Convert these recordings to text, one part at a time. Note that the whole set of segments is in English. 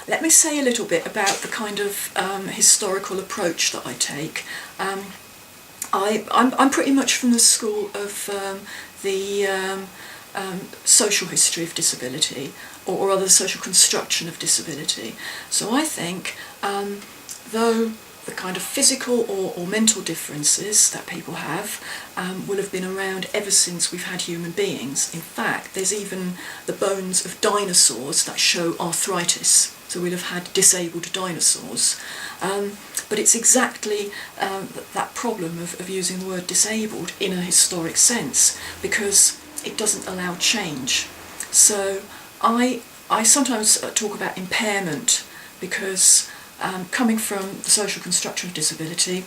let me say a little bit about the kind of historical approach that I take. I'm pretty much from the school of the social history of disability, or rather the social construction of disability. So I think, though the kind of physical or mental differences that people have will have been around ever since we've had human beings. In fact, there's even the bones of dinosaurs that show arthritis. So we'll have had disabled dinosaurs. But it's exactly that problem of using the word disabled in a historic sense, because it doesn't allow change. So I sometimes talk about impairment, because coming from the social construction of disability,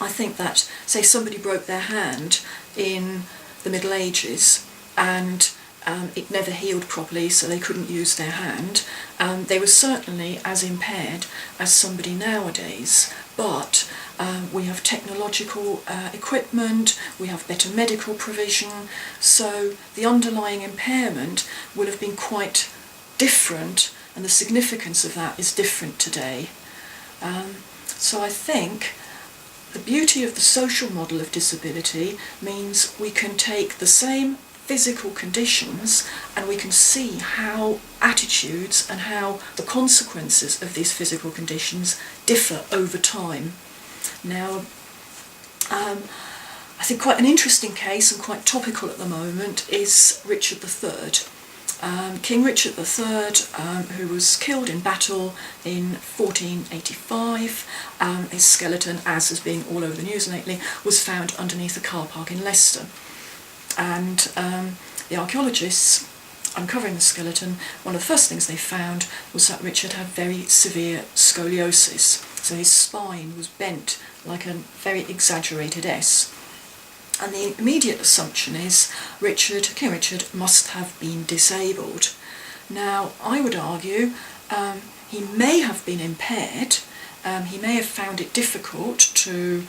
I think that, say, somebody broke their hand in the Middle Ages and it never healed properly, so they couldn't use their hand. They were certainly as impaired as somebody nowadays, but we have technological equipment, we have better medical provision, so the underlying impairment will have been quite different, and the significance of that is different today. So I think the beauty of the social model of disability means we can take the same physical conditions and we can see how attitudes and how the consequences of these physical conditions differ over time. Now, I think quite an interesting case and quite topical at the moment is Richard III. King Richard III, who was killed in battle in 1485. His skeleton, as has been all over the news lately, was found underneath a car park in Leicester. And the archaeologists, uncovering the skeleton, one of the first things they found was that Richard had very severe scoliosis. So his spine was bent like a very exaggerated S. And the immediate assumption is King Richard must have been disabled. Now, I would argue he may have been impaired. He may have found it difficult to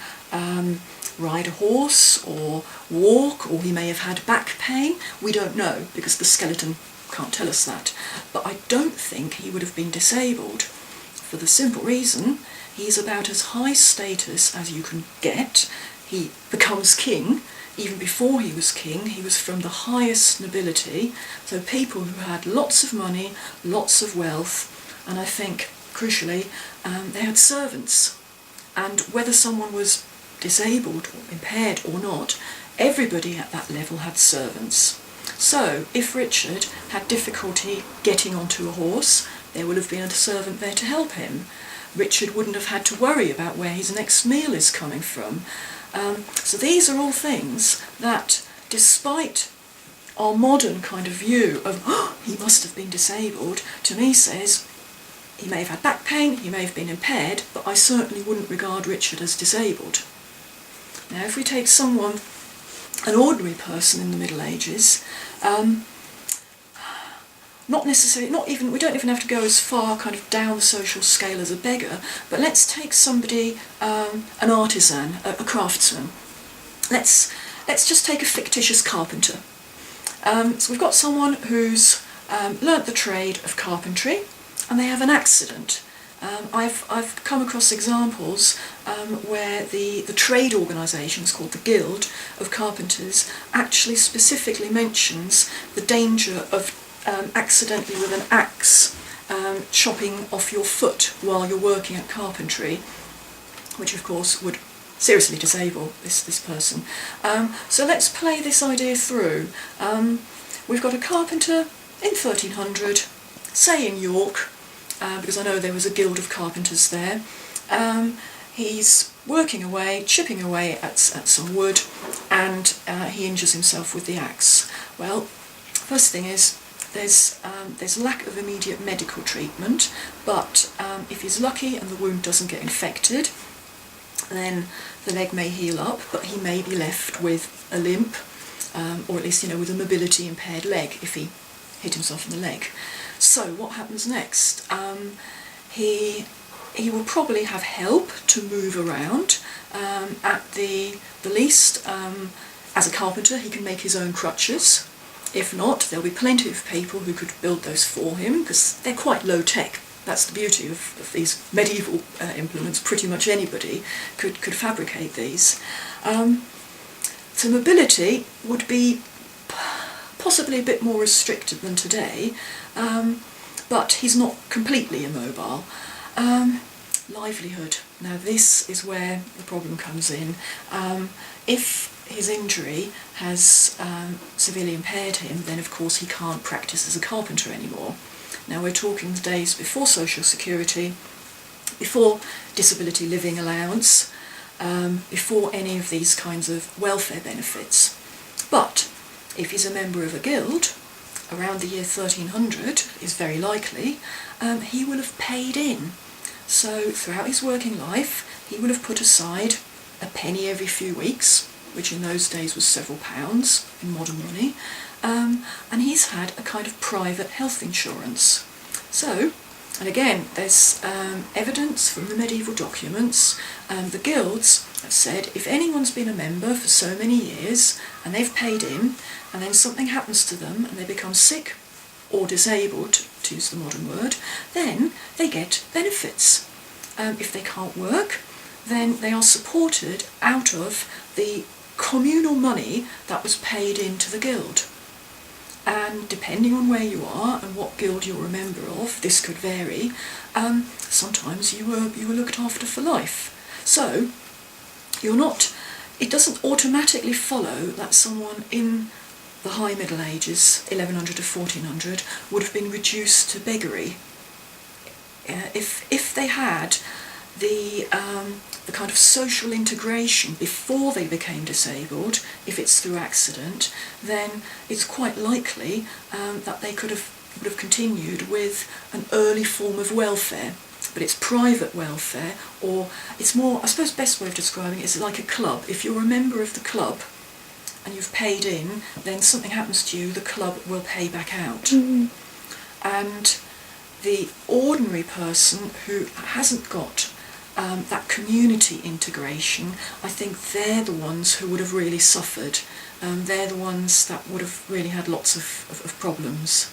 ride a horse or walk, or he may have had back pain. We don't know, because the skeleton can't tell us that. But I don't think he would have been disabled, for the simple reason he's about as high status as you can get. He becomes king. Even before he was king, he was from the highest nobility, so people who had lots of money, lots of wealth, and I think, crucially, they had servants. And whether someone was disabled or impaired or not, everybody at that level had servants. So if Richard had difficulty getting onto a horse, there would have been a servant there to help him. Richard wouldn't have had to worry about where his next meal is coming from. So these are all things that, despite our modern kind of view of, he must have been disabled, to me says, he may have had back pain, he may have been impaired, but I certainly wouldn't regard Richard as disabled. Now, if we take someone, an ordinary person in the Middle Ages, not necessarily, we don't even have to go as far kind of down the social scale as a beggar, but let's take somebody, an artisan, a craftsman. Let's just take a fictitious carpenter. So we've got someone who's learnt the trade of carpentry, and they have an accident. I've come across examples where the trade organisations, called the Guild of Carpenters, actually specifically mentions the danger of accidentally with an axe chopping off your foot while you're working at carpentry, which of course would seriously disable this person. So let's play this idea through. We've got a carpenter in 1300, say in York, because I know there was a guild of carpenters there. He's working away, chipping away at some wood, and he injures himself with the axe. Well, first thing is, there's lack of immediate medical treatment, but if he's lucky and the wound doesn't get infected, then the leg may heal up, but he may be left with a limp, or at least, with a mobility impaired leg if he hit himself in the leg. So what happens next? He will probably have help to move around. At the least, as a carpenter, he can make his own crutches. If not, there'll be plenty of people who could build those for him, because they're quite low tech, That's the beauty of these medieval implements. Pretty much anybody could fabricate these. So mobility would be possibly a bit more restricted than today, but he's not completely immobile. Livelihood. Now this is where the problem comes in. If his injury has severely impaired him, then of course he can't practice as a carpenter anymore. Now we're talking the days before Social Security, before disability living allowance, before any of these kinds of welfare benefits. But if he's a member of a guild, around the year 1300 is very likely, he will have paid in. So throughout his working life, he will have put aside a penny every few weeks, which in those days was several pounds in modern money, and he's had a kind of private health insurance. So, and again, there's evidence from the medieval documents. The guilds have said if anyone's been a member for so many years and they've paid in, and then something happens to them and they become sick or disabled, to use the modern word, then they get benefits. If they can't work, then they are supported out of the communal money that was paid into the guild. And depending on where you are and what guild you're a member of, this could vary. Sometimes you were looked after for life. So it doesn't automatically follow that someone in the high Middle Ages, 1100 to 1400, would have been reduced to beggary. If they had the kind of social integration before they became disabled, if it's through accident, then it's quite likely that they would have continued with an early form of welfare. But it's private welfare, or it's more, I suppose best way of describing it is like a club. If you're a member of the club and you've paid in, then something happens to you, the club will pay back out. Mm-hmm. And the ordinary person who hasn't got that community integration, I think they're the ones who would have really suffered. They're the ones that would have really had lots of problems.